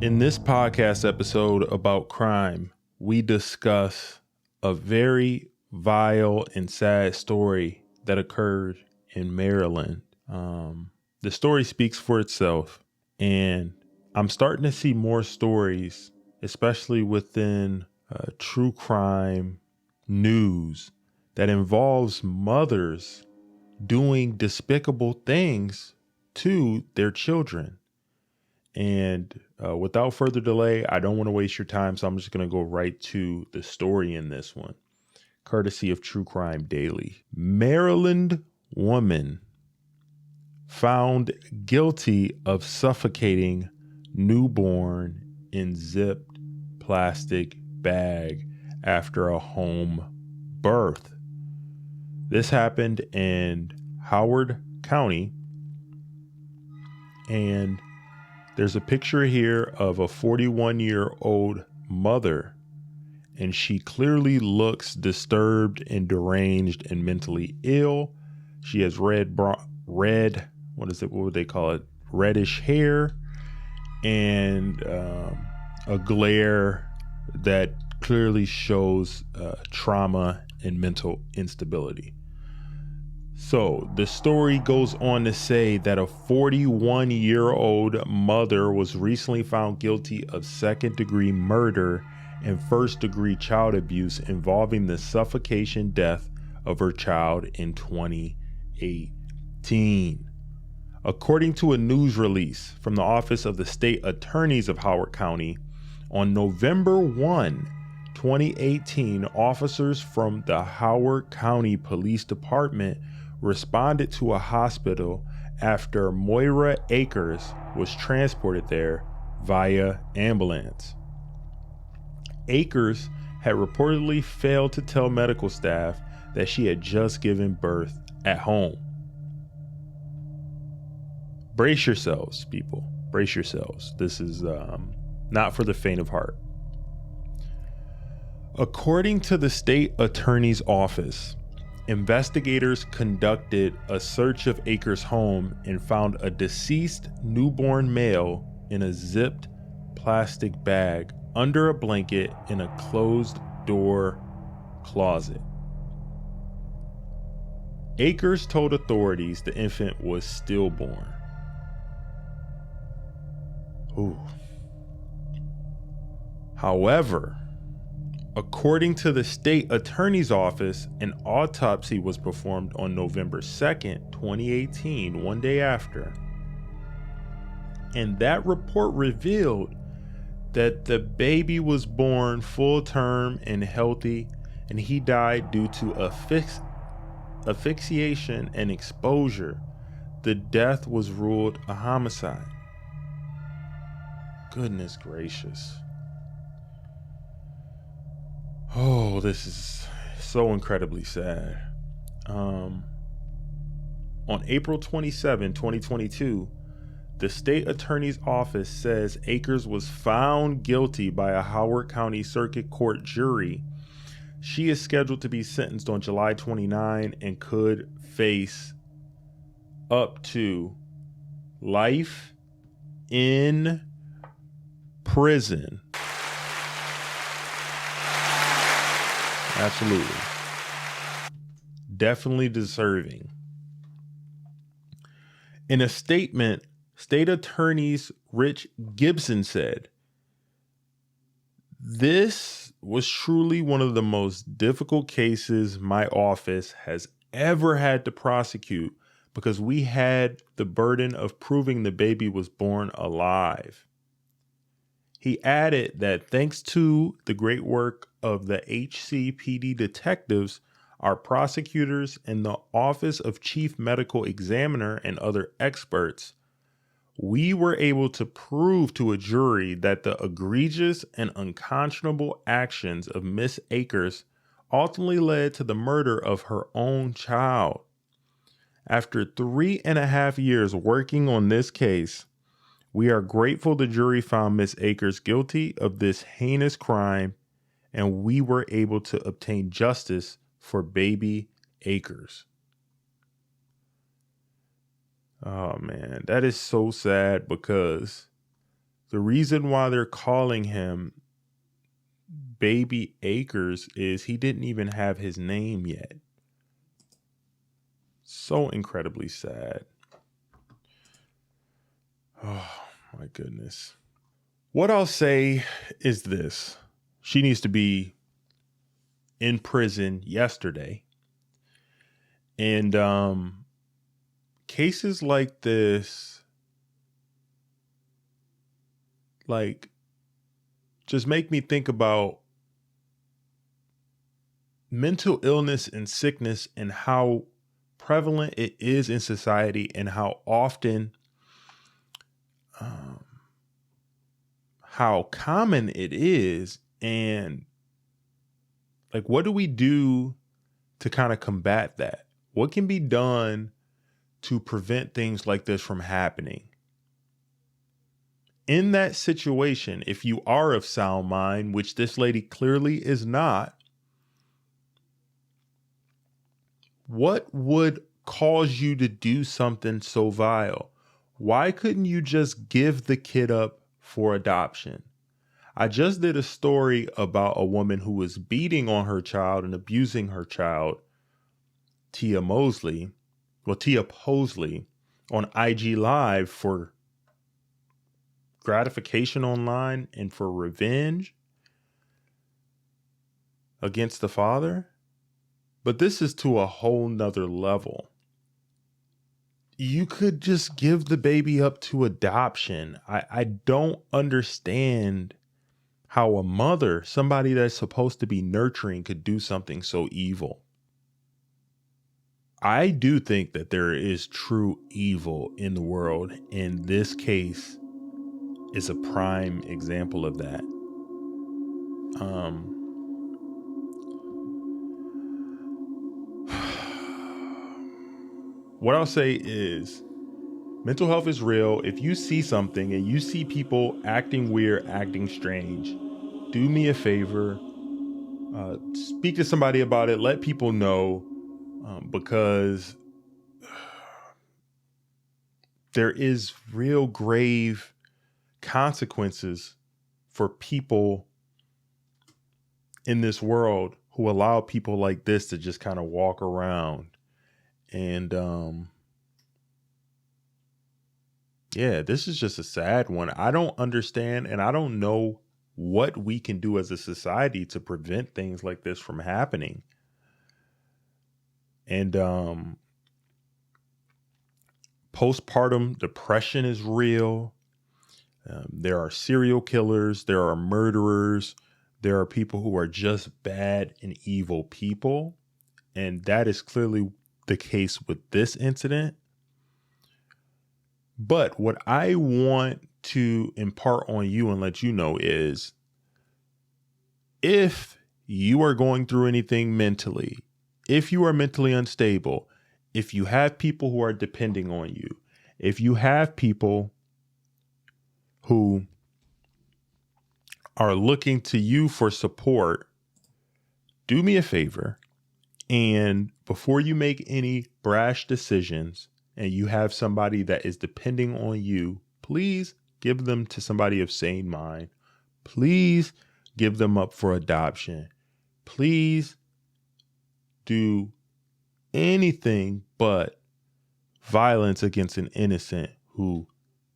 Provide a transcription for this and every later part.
In this podcast episode about crime, we discuss a very vile and sad story that occurred in Maryland. The story speaks for itself, and I'm starting to see more stories, especially within true crime news, that involves mothers doing despicable things to their children. And without further delay, I don't want to waste your time, so I'm just going to go right to the story in this one, courtesy of True Crime Daily. Maryland woman found guilty of suffocating newborn in zipped plastic bag after a home birth. This happened in Howard County, and there's a picture here of a 41-year-old mother, and she clearly looks disturbed and deranged and mentally ill. She has reddish hair, and a glare that clearly shows trauma and mental instability. So the story goes on to say that a 41-year-old mother was recently found guilty of second-degree murder and first-degree child abuse involving the suffocation death of her child in 2018. According to a news release from the Office of the State Attorneys of Howard County, on November 1, 2018, officers from the Howard County Police Department responded to a hospital after Moira Akers was transported there via ambulance. Akers had reportedly failed to tell medical staff that she had just given birth at home. Brace yourselves, people. Brace yourselves. This is not for the faint of heart. According to the state attorney's office, investigators conducted a search of Akers' home and found a deceased newborn male in a zipped plastic bag under a blanket in a closed-door closet. Akers told authorities the infant was stillborn. Ooh. However, according to the state attorney's office, an autopsy was performed on November 2nd, 2018, one day after. And that report revealed that the baby was born full term and healthy, and he died due to asphyxiation and exposure. The death was ruled a homicide. Goodness gracious. Oh, this is so incredibly sad. On April 27, 2022, the state attorney's office says Akers was found guilty by a Howard County Circuit Court jury. She is scheduled to be sentenced on July 29 and could face up to life in prison. Absolutely. Definitely deserving. In a statement, State Attorney Rich Gibson said, "This was truly one of the most difficult cases my office has ever had to prosecute because we had the burden of proving the baby was born alive." He added that thanks to the great work of the HCPD detectives, our prosecutors, and the Office of Chief Medical Examiner and other experts, we were able to prove to a jury that the egregious and unconscionable actions of Miss Akers ultimately led to the murder of her own child. After 3.5 years working on this case, we are grateful the jury found Miss Akers guilty of this heinous crime, and we were able to obtain justice for baby Akers. Oh man, that is so sad because The reason why they're calling him Baby Akers is he didn't even have his name yet. So incredibly sad. Oh my goodness. What I'll say is this. She needs to be in prison yesterday. And cases like this, like, just make me think about mental illness and sickness and how prevalent it is in society and how often, how common it is. And like, what do we do to kind of combat that? What can be done to prevent things like this from happening? In that situation, if you are of sound mind, which this lady clearly is not, what would cause you to do something so vile? Why couldn't you just give the kid up for adoption? I just did a story about a woman who was beating on her child and abusing her child, Tia Posley, on IG Live for gratification online and for revenge against the father. But this is to a whole nother level. You could just give the baby up to adoption. I don't understand how a mother, somebody that's supposed to be nurturing, could do something so evil. I do think that there is true evil in the world, and this case is a prime example of that. What I'll say is mental health is real. If you see something and you see people acting weird, acting strange, do me a favor. Speak to somebody about it. Let people know, because there is real grave consequences for people in this world who allow people like this to just kind of walk around. And yeah, this is just a sad one. I don't understand, and I don't know what we can do as a society to prevent things like this from happening. And postpartum depression is real. There are serial killers. There are murderers. There are people who are just bad and evil people. And that is clearly the case with this incident. But what I want to impart on you and let you know is, if you are going through anything mentally, if you are mentally unstable, if you have people who are depending on you, if you have people who are looking to you for support, do me a favor. And before you make any brash decisions and you have somebody that is depending on you, please give them to somebody of sane mind. Please give them up for adoption. Please do anything but violence against an innocent who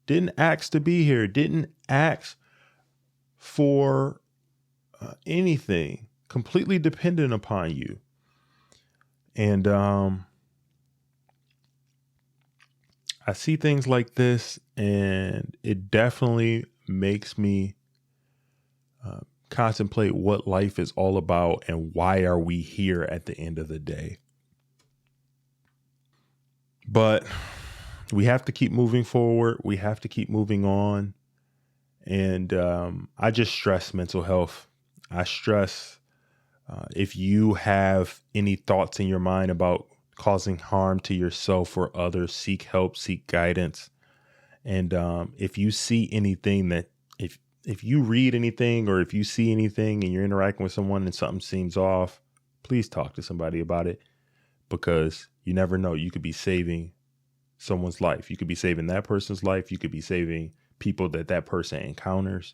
didn't ask to be here, didn't ask for anything, completely dependent upon you. And I see things like this, and it definitely makes me contemplate what life is all about and why are we here at the end of the day. But we have to keep moving forward. We have to keep moving on. And I just stress mental health. I stress if you have any thoughts in your mind about causing harm to yourself or others, seek help, seek guidance. And if you see anything that, if you read anything or if you see anything and you're interacting with someone and something seems off, please talk to somebody about it, because you never know. You could be saving someone's life. You could be saving that person's life. You could be saving people that person encounters.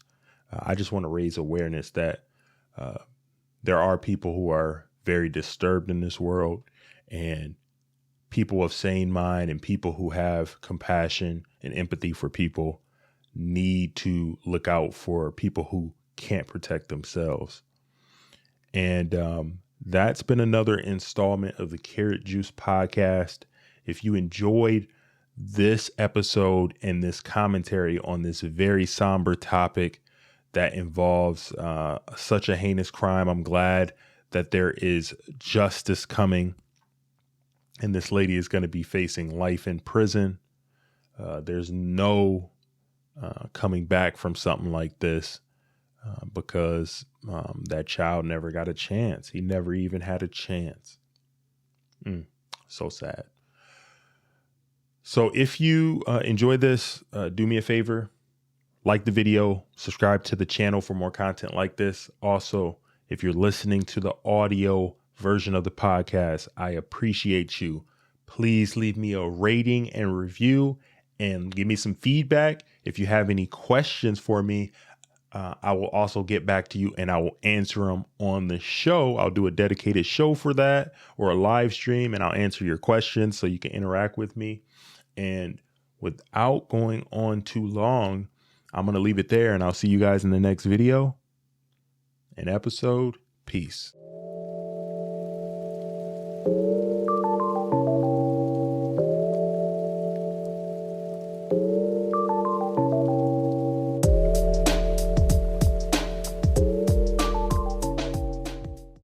I just want to raise awareness that there are people who are very disturbed in this world, and people of sane mind and people who have compassion and empathy for people need to look out for people who can't protect themselves. And that's been another installment of the Carrot Juice podcast. If you enjoyed this episode and this commentary on this very somber topic that involves such a heinous crime, I'm glad that there is justice coming, and this lady is going to be facing life in prison. There's no coming back from something like this because that child never got a chance. He never even had a chance. So sad. So if you enjoy this, do me a favor, like the video, subscribe to the channel for more content like this. Also, if you're listening to the audio version of the podcast, I appreciate you. Please leave me a rating and review and give me some feedback. If you have any questions for me, I will also get back to you and I will answer them on the show. I'll do a dedicated show for that, or a live stream, and I'll answer your questions so you can interact with me. And without going on too long, I'm going to leave it there, and I'll see you guys in the next video and episode. Peace.